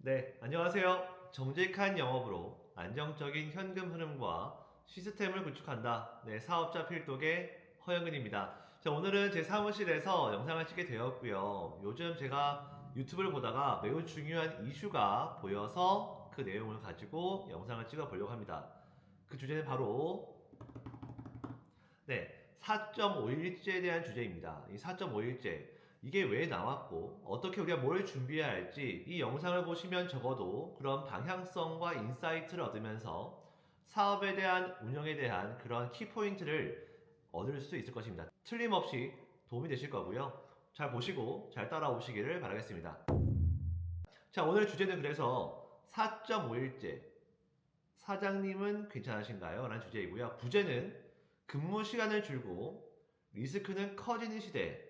네, 안녕하세요. 정직한 영업으로 안정적인 현금 흐름과 시스템을 구축한다. 네, 사업자 필독의 허영근입니다. 자, 오늘은 제 사무실에서 영상을 찍게 되었고요. 요즘 제가 유튜브를 보다가 매우 중요한 이슈가 보여서 그 내용을 가지고 영상을 찍어 보려고 합니다. 그 주제는 바로 4.5일제에 대한 주제입니다. 이 4.5일제 이게 왜 나왔고 어떻게 우리가 뭘 준비해야 할지 이 영상을 보시면 적어도 그런 방향성과 인사이트를 얻으면서 사업에 대한 운영에 대한 그런 키포인트를 얻을 수 있을 것입니다. 틀림없이 도움이 되실 거고요. 잘 보시고 잘 따라오시기를 바라겠습니다. 자, 오늘 주제는 그래서 4.5일제 사장님은 괜찮으신가요? 라는 주제이고요. 부제는 근무 시간을 줄고 리스크는 커지는 시대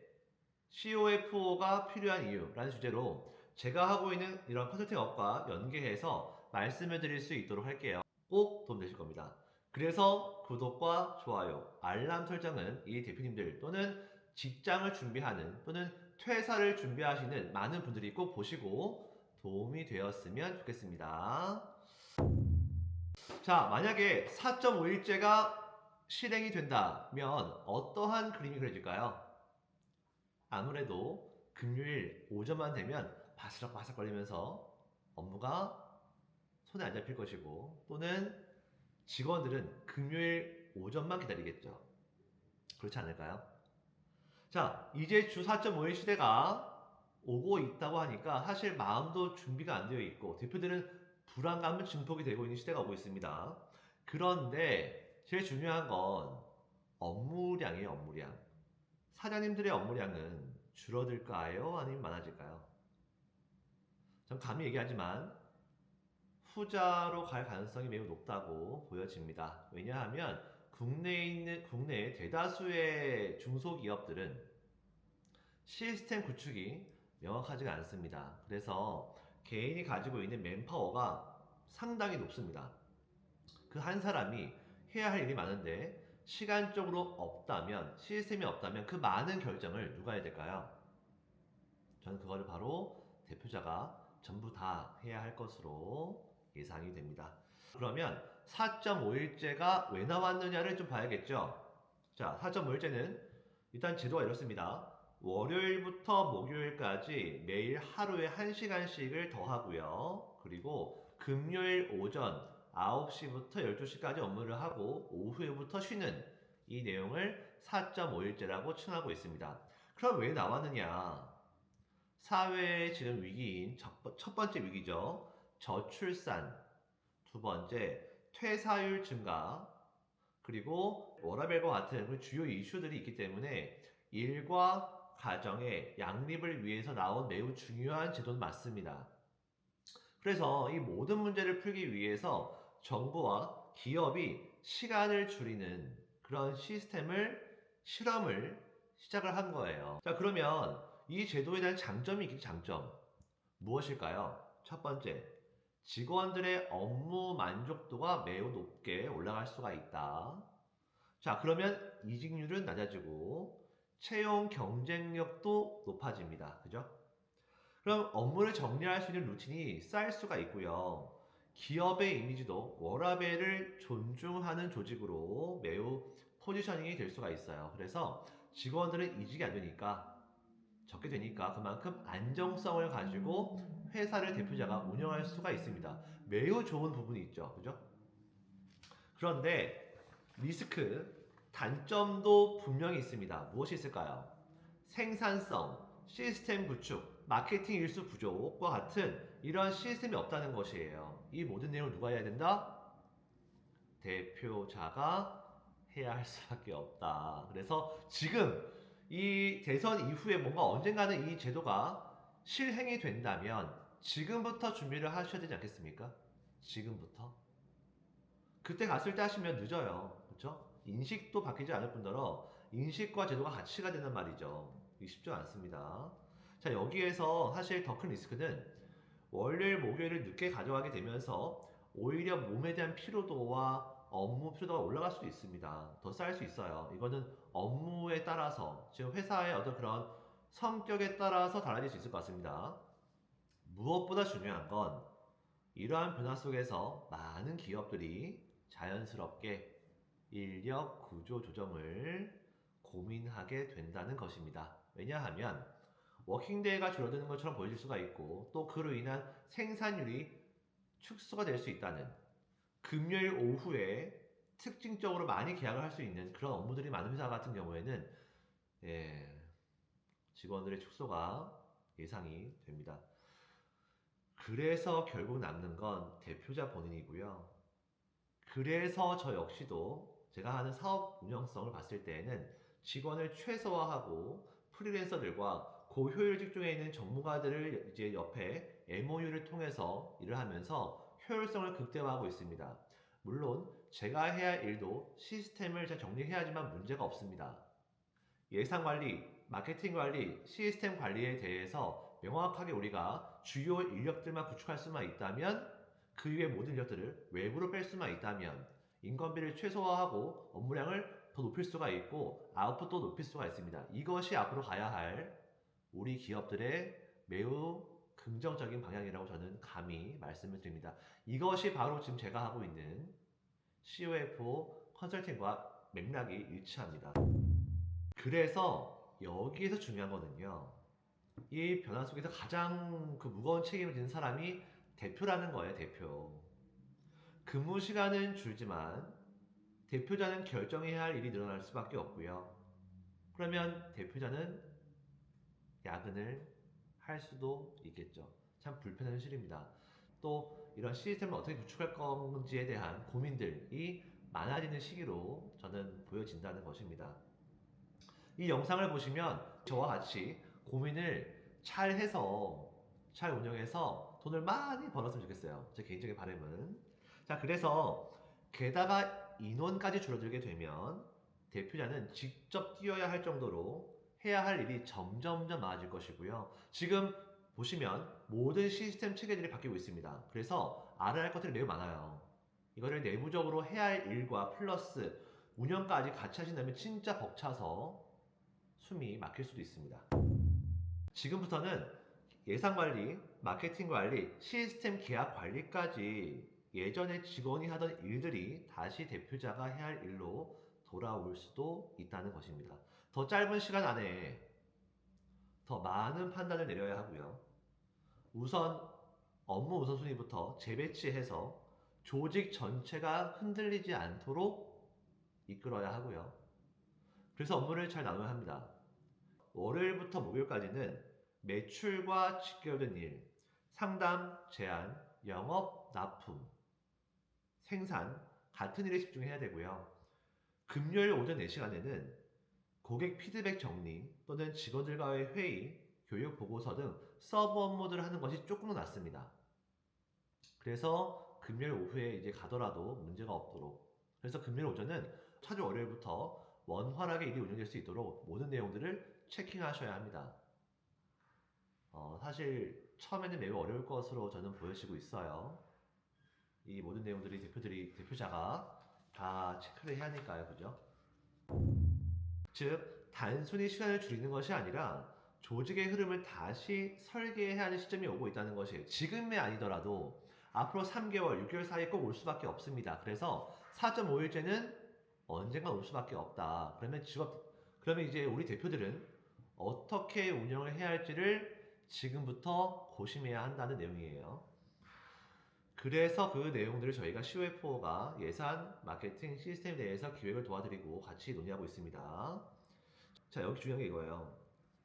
COFO가 필요한 이유라는 주제로 제가 하고 있는 이런 컨설팅 업과 연계해서 말씀을 드릴 수 있도록 할게요. 꼭 도움되실 겁니다. 그래서 구독과 좋아요, 알람 설정은 이 대표님들 또는 직장을 준비하는 또는 퇴사를 준비하시는 많은 분들이 꼭 보시고 도움이 되었으면 좋겠습니다. 자, 만약에 4.5일제가 실행이 된다면 어떠한 그림이 그려질까요? 아무래도 금요일 오전만 되면 바스락바스락 거리면서 업무가 손에 안 잡힐 것이고 또는 직원들은 금요일 오전만 기다리겠죠. 그렇지 않을까요? 자, 이제 주 4.5일 시대가 오고 있다고 하니까 사실 마음도 준비가 안 되어 있고 대표들은 불안감을 증폭이 되고 있는 시대가 오고 있습니다. 그런데 제일 중요한 건 업무량이에요, 업무량. 사장님들의 업무량은 줄어들까요? 아니면 많아질까요? 전 감히 얘기하지만 후자로 갈 가능성이 매우 높다고 보여집니다. 왜냐하면 국내의 대다수의 중소기업들은 시스템 구축이 명확하지가 않습니다. 그래서 개인이 가지고 있는 맨파워가 상당히 높습니다. 그 한 사람이 해야 할 일이 많은데 시간적으로 없다면, 시스템이 없다면 그 많은 결정을 누가 해야 될까요? 저는 그거를 바로 대표자가 전부 다 해야 할 것으로 예상이 됩니다. 그러면 4.5일제가 왜 나왔느냐를 좀 봐야겠죠. 자, 4.5일제는 일단 제도가 이렇습니다. 월요일부터 목요일까지 매일 하루에 1시간씩을 더하고요. 그리고 금요일 오전 9시부터 12시까지 업무를 하고 오후에부터 쉬는 이 내용을 4.5일제라고 칭하고 있습니다. 그럼 왜 나왔느냐? 사회의 지금 위기인 첫 번째 위기죠. 저출산. 두 번째, 퇴사율 증가. 그리고 워라밸과 같은 그 주요 이슈들이 있기 때문에 일과 가정의 양립을 위해서 나온 매우 중요한 제도는 맞습니다. 그래서 이 모든 문제를 풀기 위해서 정부와 기업이 시간을 줄이는 그런 실험을 시작을 한 거예요. 자, 그러면 이 제도에 대한 장점이 있겠죠, 장점. 무엇일까요? 첫 번째, 직원들의 업무 만족도가 매우 높게 올라갈 수가 있다. 자, 그러면 이직률은 낮아지고 채용 경쟁력도 높아집니다. 그죠? 그럼 업무를 정리할 수 있는 루틴이 쌓일 수가 있고요. 기업의 이미지도 워라밸을 존중하는 조직으로 매우 포지셔닝이 될 수가 있어요. 그래서 직원들은 이직이 안 되니까 적게 되니까 그만큼 안정성을 가지고 회사를 대표자가 운영할 수가 있습니다. 매우 좋은 부분이 있죠. 그죠? 그런데 리스크, 단점도 분명히 있습니다. 무엇이 있을까요? 생산성, 시스템 구축, 마케팅 일수 부족과 같은 이런 시스템이 없다는 것이에요. 이 모든 내용을 누가 해야 된다? 대표자가 해야 할 수밖에 없다. 그래서 지금 이 대선 이후에 뭔가 언젠가는 이 제도가 실행이 된다면 지금부터 준비를 하셔야 되지 않겠습니까? 지금부터. 그때 갔을 때 하시면 늦어요. 그렇죠? 인식도 바뀌지 않을 뿐더러 인식과 제도가 같이 가야 된단 말이죠. 이게 쉽지 않습니다. 자, 여기에서 사실 더 큰 리스크는 월요일, 목요일을 늦게 가져가게 되면서 오히려 몸에 대한 피로도와 업무 피로도가 올라갈 수도 있습니다. 더 쌓일 수 있어요. 이거는 업무에 따라서, 지금 회사의 어떤 그런 성격에 따라서 달라질 수 있을 것 같습니다. 무엇보다 중요한 건 이러한 변화 속에서 많은 기업들이 자연스럽게 인력 구조 조정을 고민하게 된다는 것입니다. 왜냐하면 워킹데이가 줄어드는 것처럼 보여질 수가 있고 또 그로 인한 생산율이 축소가 될 수 있다는, 금요일 오후에 특징적으로 많이 계약을 할 수 있는 그런 업무들이 많은 회사 같은 경우에는 직원들의 축소가 예상이 됩니다. 그래서 결국 남는 건 대표자 본인이고요. 그래서 저 역시도 제가 하는 사업 운영성을 봤을 때에는 직원을 최소화하고 프리랜서들과 고효율 직종에 있는 전문가들을 이제 옆에 MOU를 통해서 일을 하면서 효율성을 극대화하고 있습니다. 물론 제가 해야 할 일도 시스템을 잘 정리해야지만 문제가 없습니다. 예산 관리, 마케팅 관리, 시스템 관리에 대해서 명확하게 우리가 주요 인력들만 구축할 수만 있다면, 그 이외 모든 인력들을 외부로 뺄 수만 있다면 인건비를 최소화하고 업무량을 더 높일 수가 있고 아웃풋도 높일 수가 있습니다. 이것이 앞으로 가야 할 우리 기업들의 매우 긍정적인 방향이라고 저는 감히 말씀을 드립니다. 이것이 바로 지금 제가 하고 있는 COFO 컨설팅과 맥락이 일치합니다. 그래서 여기에서 중요한 거는요, 이 변화 속에서 가장 그 무거운 책임을 지는 사람이 대표라는 거예요. 대표. 근무 시간은 줄지만 대표자는 결정해야 할 일이 늘어날 수밖에 없고요. 그러면 대표자는 야근을 할 수도 있겠죠. 참 불편한 현실입니다. 또 이런 시스템을 어떻게 구축할 건지에 대한 고민들이 많아지는 시기로 저는 보여진다는 것입니다. 이 영상을 보시면 저와 같이 고민을 잘 해서, 잘 운영해서 돈을 많이 벌었으면 좋겠어요. 제 개인적인 바람은. 자, 그래서 게다가 인원까지 줄어들게 되면 대표자는 직접 뛰어야 할 정도로 해야 할 일이 점점점 많아질 것이고요. 지금 보시면 모든 시스템 체계들이 바뀌고 있습니다. 그래서 알아야 할 것들이 매우 많아요. 이거를 내부적으로 해야 할 일과 플러스 운영까지 같이 하신다면 진짜 벅차서 숨이 막힐 수도 있습니다. 지금부터는 예산 관리, 마케팅 관리, 시스템 계약 관리까지 예전에 직원이 하던 일들이 다시 대표자가 해야 할 일로 돌아올 수도 있다는 것입니다. 더 짧은 시간 안에 더 많은 판단을 내려야 하고요. 우선 업무 우선순위부터 재배치해서 조직 전체가 흔들리지 않도록 이끌어야 하고요. 그래서 업무를 잘 나눠야 합니다. 월요일부터 목요일까지는 매출과 직결된 일, 상담, 제안, 영업, 납품, 생산 같은 일에 집중해야 되고요. 금요일 오전 4시간에는 고객 피드백 정리 또는 직원들과의 회의, 교육 보고서 등 서브 업무들을 하는 것이 조금 더 낫습니다. 그래서 금요일 오후에 이제 가더라도 문제가 없도록, 그래서 금요일 오전은 차주 월요일부터 원활하게 일이 운영될 수 있도록 모든 내용들을 체킹하셔야 합니다. 사실 처음에는 매우 어려울 것으로 저는 보여지고 있어요. 이 모든 내용들이 대표자가 다 체크를 해야 하니까요. 그죠? 즉, 단순히 시간을 줄이는 것이 아니라 조직의 흐름을 다시 설계해야 하는 시점이 오고 있다는 것이에요. 지금이 아니더라도 앞으로 3개월, 6개월 사이에 꼭 올 수밖에 없습니다. 그래서 4.5일째는 언젠가 올 수밖에 없다. 그러면 이제 우리 대표들은 어떻게 운영을 해야 할지를 지금부터 고심해야 한다는 내용이에요. 그래서 그 내용들을 저희가 COFO가 예산, 마케팅, 시스템에 대해서 기획을 도와드리고 같이 논의하고 있습니다. 자, 여기 중요한 게 이거예요.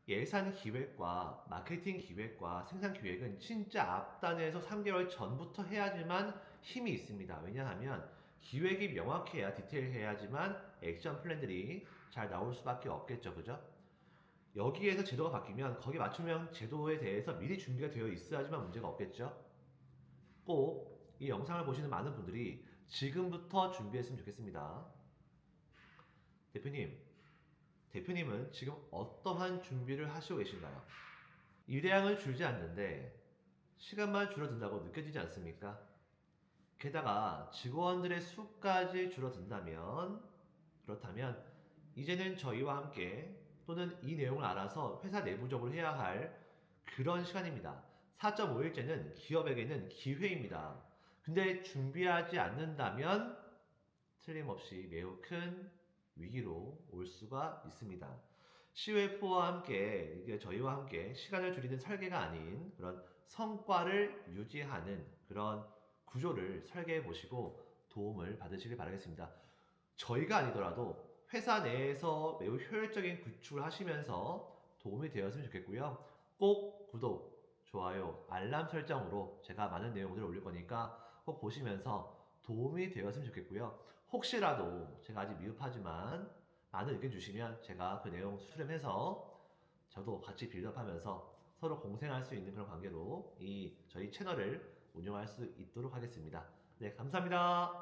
예산 기획과 마케팅 기획과 생산 기획은 진짜 앞단에서 3개월 전부터 해야지만 힘이 있습니다. 왜냐하면 기획이 명확해야 디테일해야지만 액션 플랜들이 잘 나올 수밖에 없겠죠. 그죠? 여기에서 제도가 바뀌면 거기에 맞춤형 제도에 대해서 미리 준비가 되어 있어야지만 문제가 없겠죠. 꼭 이 영상을 보시는 많은 분들이 지금부터 준비했으면 좋겠습니다. 대표님은 지금 어떠한 준비를 하시고 계신가요? 일량은 줄지 않는데 시간만 줄어든다고 느껴지지 않습니까? 게다가 직원들의 수까지 그렇다면 이제는 저희와 함께 또는 이 내용을 알아서 회사 내부적으로 해야 할 그런 시간입니다. 4.5일째는 기업에게는 기회입니다. 근데 준비하지 않는다면 틀림없이 매우 큰 위기로 올 수가 있습니다. COF와 함께 이게 저희와 함께 시간을 줄이는 설계가 아닌 그런 성과를 유지하는 그런 구조를 설계해 보시고 도움을 받으시길 바라겠습니다. 저희가 아니더라도 회사 내에서 매우 효율적인 구축을 하시면서 도움이 되었으면 좋겠고요. 꼭 구독, 좋아요, 알람 설정으로 제가 많은 내용들을 올릴 거니까 꼭 보시면서 도움이 되었으면 좋겠고요. 혹시라도 제가 아직 미흡하지만 많은 의견 주시면 제가 그 내용 수렴해서 저도 같이 빌드업하면서 서로 공생할 수 있는 그런 관계로 이 저희 채널을 운영할 수 있도록 하겠습니다. 네, 감사합니다.